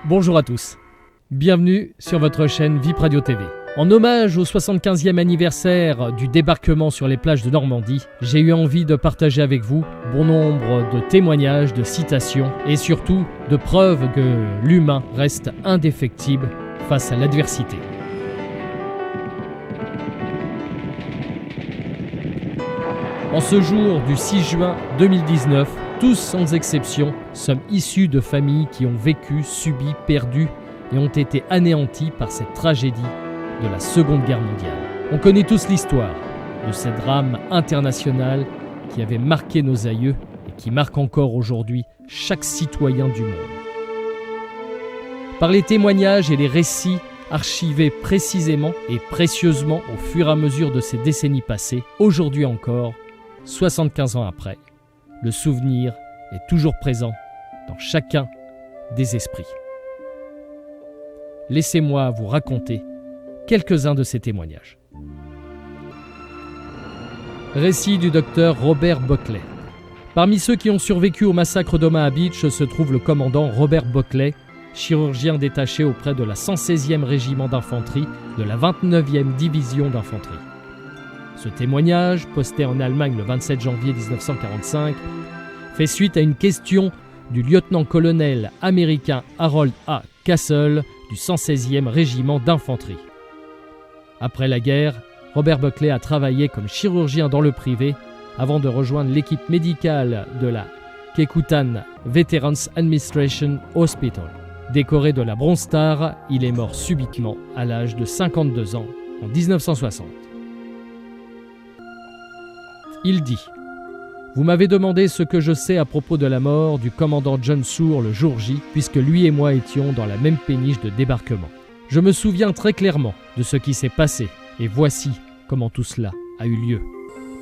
Bonjour à tous, bienvenue sur votre chaîne VIP Radio TV. En hommage au 75e anniversaire du débarquement sur les plages de Normandie, j'ai eu envie de partager avec vous bon nombre de témoignages, de citations et surtout de preuves que l'humain reste indéfectible face à l'adversité. En ce jour du 6 juin 2019, tous sans exception sommes issus de familles qui ont vécu, subi, perdu et ont été anéantis par cette tragédie de la Seconde Guerre mondiale. On connaît tous l'histoire de ces drames internationaux qui avaient marqué nos aïeux et qui marquent encore aujourd'hui chaque citoyen du monde. Par les témoignages et les récits archivés précisément et précieusement au fur et à mesure de ces décennies passées, aujourd'hui encore, 75 ans après, le souvenir est toujours présent dans chacun des esprits. Laissez-moi vous raconter quelques-uns de ces témoignages. Récit du docteur Robert Buckley. Parmi ceux qui ont survécu au massacre d'Omaha Beach se trouve le commandant Robert Buckley, chirurgien détaché auprès de la 116e régiment d'infanterie de la 29e division d'infanterie. Ce témoignage, posté en Allemagne le 27 janvier 1945, fait suite à une question du lieutenant-colonel américain Harold A. Castle du 116e régiment d'infanterie. Après la guerre, Robert Buckley a travaillé comme chirurgien dans le privé avant de rejoindre l'équipe médicale de la Kekutan Veterans Administration Hospital. Décoré de la Bronze Star, il est mort subitement à l'âge de 52 ans en 1960. Il dit « Vous m'avez demandé ce que je sais à propos de la mort du commandant John Sour le jour J, puisque lui et moi étions dans la même péniche de débarquement. Je me souviens très clairement de ce qui s'est passé, et voici comment tout cela a eu lieu.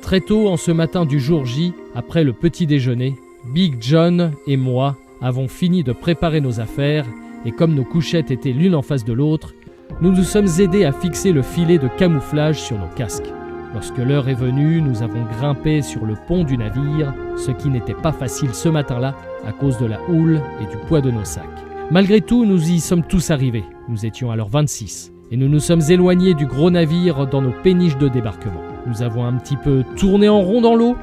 Très tôt en ce matin du jour J, après le petit déjeuner, Big John et moi avons fini de préparer nos affaires, et comme nos couchettes étaient l'une en face de l'autre, nous nous sommes aidés à fixer le filet de camouflage sur nos casques. Lorsque l'heure est venue, nous avons grimpé sur le pont du navire, ce qui n'était pas facile ce matin-là à cause de la houle et du poids de nos sacs. Malgré tout, nous y sommes tous arrivés. Nous étions alors 26 et nous nous sommes éloignés du gros navire dans nos péniches de débarquement. Nous avons un petit peu tourné en rond dans l'eau,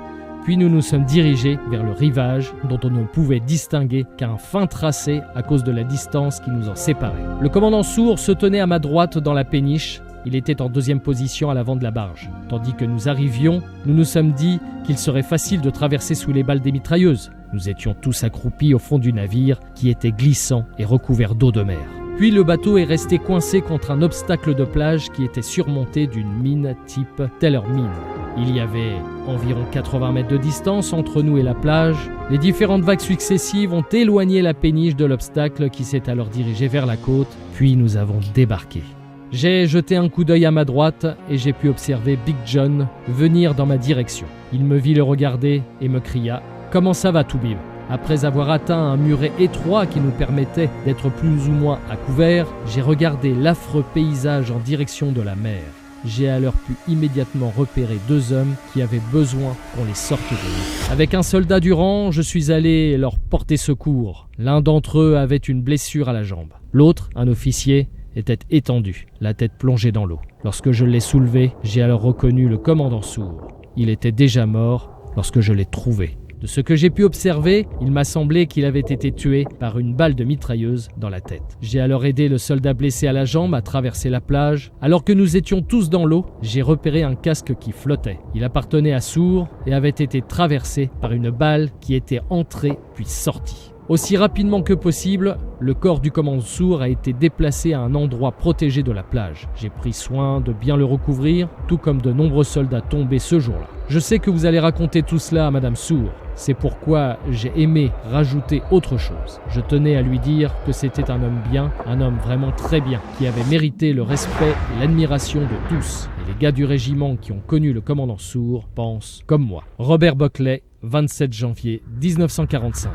puis nous nous sommes dirigés vers le rivage dont on ne pouvait distinguer qu'un fin tracé à cause de la distance qui nous en séparait. Le commandant Sour se tenait à ma droite dans la péniche. Il était en deuxième position à l'avant de la barge. Tandis que nous arrivions, nous nous sommes dit qu'il serait facile de traverser sous les balles des mitrailleuses. Nous étions tous accroupis au fond du navire qui était glissant et recouvert d'eau de mer. Puis le bateau est resté coincé contre un obstacle de plage qui était surmonté d'une mine type Taylor Mine. Il y avait environ 80 mètres de distance entre nous et la plage. Les différentes vagues successives ont éloigné la péniche de l'obstacle qui s'est alors dirigé vers la côte, puis nous avons débarqué. J'ai jeté un coup d'œil à ma droite et j'ai pu observer Big John venir dans ma direction. Il me vit le regarder et me cria « Comment ça va, Toubib ?» Après avoir atteint un muret étroit qui nous permettait d'être plus ou moins à couvert, j'ai regardé l'affreux paysage en direction de la mer. J'ai alors pu immédiatement repérer deux hommes qui avaient besoin qu'on les sorte de l'eau. Avec un soldat du rang, je suis allé leur porter secours. L'un d'entre eux avait une blessure à la jambe. L'autre, un officier, était étendu, la tête plongée dans l'eau. Lorsque je l'ai soulevé, j'ai alors reconnu le commandant Sour. Il était déjà mort lorsque je l'ai trouvé. De ce que j'ai pu observer, il m'a semblé qu'il avait été tué par une balle de mitrailleuse dans la tête. J'ai alors aidé le soldat blessé à la jambe à traverser la plage. Alors que nous étions tous dans l'eau, j'ai repéré un casque qui flottait. Il appartenait à Sour et avait été traversé par une balle qui était entrée puis sortie. Aussi rapidement que possible, le corps du commandant Sour a été déplacé à un endroit protégé de la plage. J'ai pris soin de bien le recouvrir, tout comme de nombreux soldats tombés ce jour-là. Je sais que vous allez raconter tout cela à Madame Sour. C'est pourquoi j'ai aimé rajouter autre chose. Je tenais à lui dire que c'était un homme bien, un homme vraiment très bien, qui avait mérité le respect et l'admiration de tous. Et les gars du régiment qui ont connu le commandant Sour pensent comme moi. Robert Buckley, 27 janvier 1945.